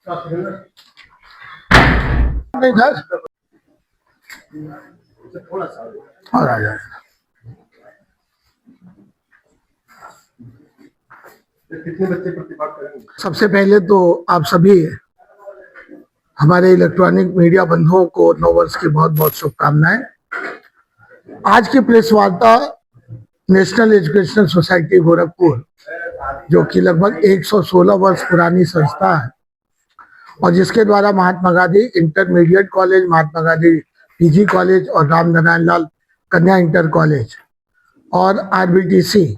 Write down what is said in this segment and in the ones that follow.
नहीं था थोड़ा सा और आ जाएगा। कितने बच्चे प्रतिभाग करेंगे? सबसे पहले तो आप सभी हमारे इलेक्ट्रॉनिक मीडिया बंधुओं को नव वर्ष की बहुत बहुत शुभकामनाएं। आज की प्रेस वार्ता नेशनल एजुकेशनल सोसाइटी गोरखपुर, जो कि लगभग 116 वर्ष पुरानी संस्था है और जिसके द्वारा Mahatma Gandhi intermediate college, Mahatma Gandhi PG college और राम नारायण लाल कन्या इंटर कॉलेज और आरबीटीसी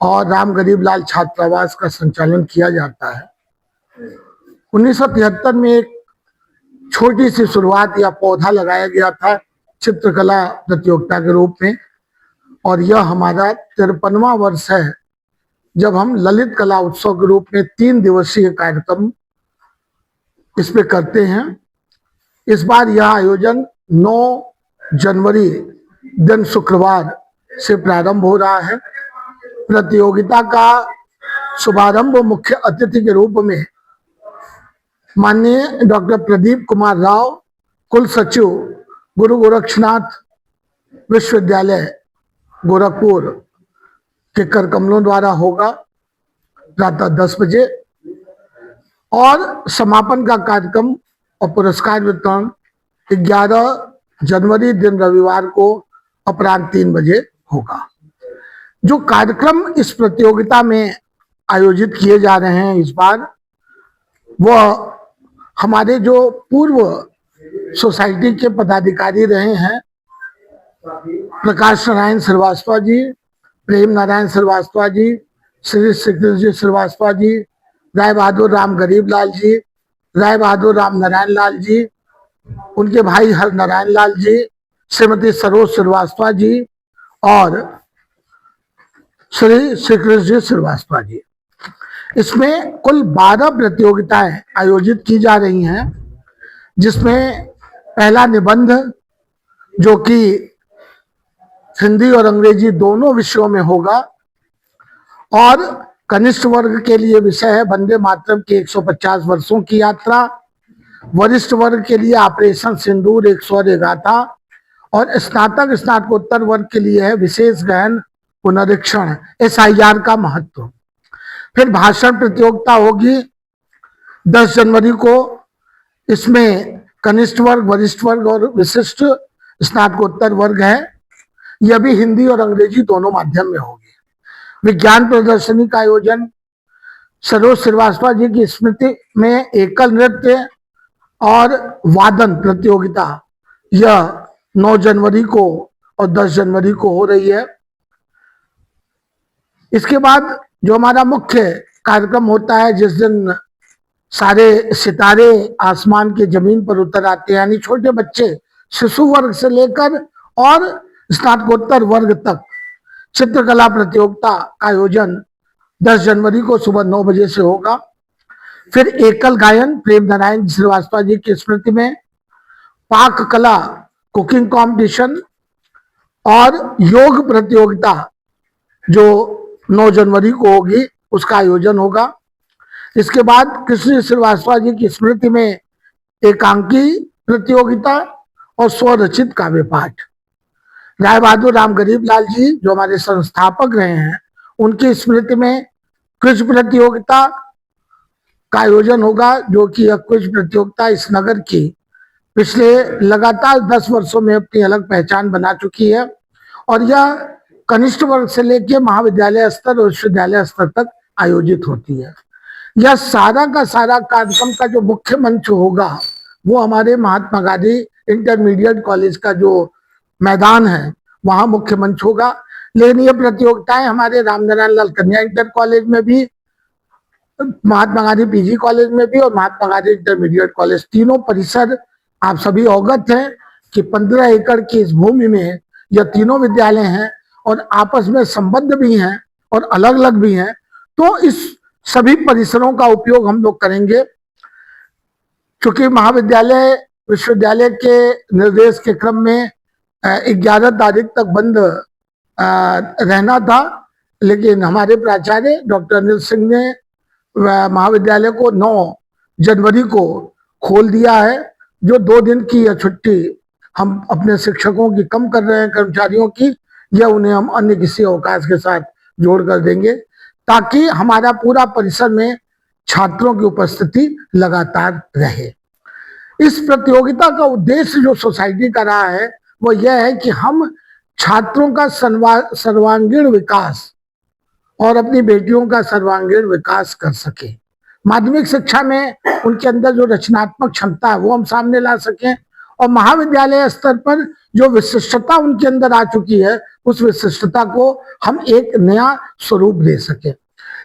और राम गरीब लाल छात्रावास का संचालन किया जाता है। 1973 में एक छोटी सी शुरुआत या पौधा लगाया गया था चित्रकला प्रतियोगिता के रूप में, और यह हमारा 53वां वर्ष है जब हम ललित कला उत्सव के रूप में 3 दिवसीय कार्यक्रम इस पे करते हैं। इस बार यह आयोजन 9 जनवरी दिन शुक्रवार से प्रारंभ हो रहा है। प्रतियोगिता का शुभारंभ मुख्य अतिथि के रूप में माननीय डॉक्टर प्रदीप कुमार राव, कुल सचिव गुरु गोरक्षनाथ विश्वविद्यालय गोरखपुर के कर कमलों द्वारा होगा प्रातः 10 बजे, और समापन का कार्यक्रम और पुरस्कार वितरण 11 जनवरी दिन रविवार को अपराह्न 3 बजे होगा। जो कार्यक्रम इस प्रतियोगिता में आयोजित किए जा रहे हैं इस बार, वह हमारे जो पूर्व सोसाइटी के पदाधिकारी रहे हैं, प्रकाश नारायण श्रीवास्तव जी, प्रेम नारायण श्रीवास्तव जी, श्री श्रीकृष्ण श्रीवास्तव जी, राय बहादुर राम गरीब लाल जी, राय बहादुर राम नारायण लाल जी, उनके भाई हर नारायण लाल जी, श्रीमती सरोज श्रीवास्तव जी और श्री श्रीकृष्ण श्रीवास्तव जी। इसमें कुल 12 प्रतियोगिताएं आयोजित की जा रही हैं, जिसमें पहला निबंध जो कि हिंदी और अंग्रेजी दोनों विषयों में होगा, और कनिष्ठ वर्ग के लिए विषय है वंदे मातरम की 150 वर्षों की यात्रा, वरिष्ठ वर्ग के लिए ऑपरेशन सिंदूर एक शौर्य गाथा, और स्नातक स्नातकोत्तर वर्ग के लिए है विशेष गहन पुनरीक्षण SIR का महत्व। फिर भाषण प्रतियोगिता होगी 10 जनवरी को। इसमें कनिष्ठ वर्ग, वरिष्ठ वर्ग और विशिष्ट स्नातकोत्तर वर्ग है। यह भी हिंदी और अंग्रेजी दोनों माध्यम में होगी। विज्ञान प्रदर्शनी का आयोजन सरोज श्रीवास्तव जी की स्मृति में एकल नृत्य और वादन प्रतियोगिता, यह 9 जनवरी को और 10 जनवरी को हो रही है। इसके बाद जो हमारा मुख्य कार्यक्रम होता है, जिस दिन सारे सितारे आसमान के जमीन पर उतर आते हैं, यानी छोटे बच्चे शिशु वर्ग से लेकर और स्नातकोत्तर वर्ग तक, चित्रकला प्रतियोगिता का आयोजन 10 जनवरी को सुबह 9 बजे से होगा। फिर एकल गायन प्रेम नारायण श्रीवास्तव जी की स्मृति में, पाक कला कुकिंग कंपटीशन और योग प्रतियोगिता जो 9 जनवरी को होगी, उसका आयोजन होगा। इसके बाद कृष्ण श्रीवास्तव जी की स्मृति में एकांकी प्रतियोगिता और स्वरचित काव्य पाठ। राय बहादुर राम गरीब लाल जी जो हमारे संस्थापक रहे हैं, उनकी स्मृति में क्विज प्रतियोगिता का आयोजन होगा, जो कि यह क्विज प्रतियोगिता इस नगर की पिछले लगातार 10 वर्षों में अपनी अलग पहचान बना चुकी है, और यह कनिष्ठ वर्ग से लेकर महाविद्यालय स्तर और विश्वविद्यालय स्तर तक आयोजित होती है। यह सारा का सारा कार्यक्रम का जो मुख्य मंच होगा वो हमारे महात्मा गांधी इंटरमीडिएट कॉलेज का जो मैदान है वहां मुख्य मंच होगा। लेकिन ये प्रतियोगिताएं हमारे राम नारायण लाल कन्या इंटर कॉलेज में भी, महात्मा गांधी पीजी कॉलेज में भी और महात्मा गांधी इंटरमीडिएट कॉलेज, तीनों परिसर आप सभी अवगत हैं कि 15 एकड़ की इस भूमि में यह तीनों विद्यालय हैं और आपस में संबद्ध भी हैं और अलग अलग भी हैं। तो इस सभी परिसरों का उपयोग हम लोग करेंगे। चूंकि महाविद्यालय विश्वविद्यालय के निर्देश के क्रम में 11 तारीख तक बंद रहना था, लेकिन हमारे प्राचार्य डॉक्टर अनिल सिंह ने महाविद्यालय को 9 जनवरी को खोल दिया है। जो 2 दिन की यह छुट्टी हम अपने शिक्षकों की कम कर रहे हैं, कर्मचारियों की, यह उन्हें हम अन्य किसी अवकाश के साथ जोड़ कर देंगे, ताकि हमारा पूरा परिसर में छात्रों की उपस्थिति लगातार रहे। इस प्रतियोगिता का उद्देश्य जो सोसाइटी का रहा है वो यह है कि हम छात्रों का सर्वांगीण विकास और अपनी बेटियों का सर्वांगीण विकास कर सके। माध्यमिक शिक्षा में उनके अंदर जो रचनात्मक क्षमता है वो हम सामने ला सकें, और महाविद्यालय स्तर पर जो विशिष्टता उनके अंदर आ चुकी है उस विशिष्टता को हम एक नया स्वरूप दे सके।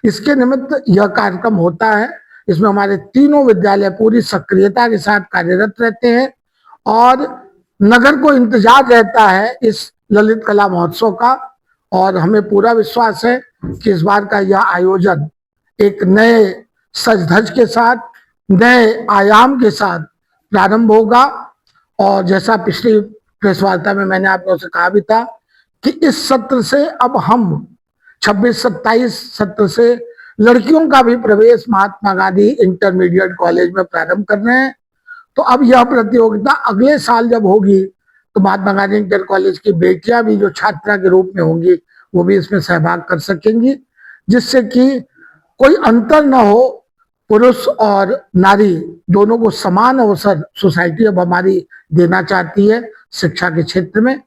इसके निमित्त यह कार्यक्रम होता है। इसमें हमारे तीनों विद्यालय पूरी सक्रियता के साथ कार्यरत रहते हैं और नगर को इंतजार रहता है इस ललित कला महोत्सव का। और हमें पूरा विश्वास है कि इस बार का यह आयोजन एक नए सज धज के साथ, नए आयाम के साथ प्रारंभ होगा। और जैसा पिछली प्रेस वार्ता में मैंने आप लोगों से कहा भी था कि इस सत्र से अब हम 26-27 सत्र से लड़कियों का भी प्रवेश महात्मा गांधी इंटरमीडिएट कॉलेज में प्रारंभ कर रहे हैं। तो अब यह प्रतियोगिता अगले साल जब होगी तो महात्मा गांधी इंटर कॉलेज की बेटियां भी जो छात्रा के रूप में होंगी वो भी इसमें सहभाग कर सकेंगी, जिससे कि कोई अंतर न हो। पुरुष और नारी दोनों को समान अवसर सोसाइटी अब हमारी देना चाहती है शिक्षा के क्षेत्र में।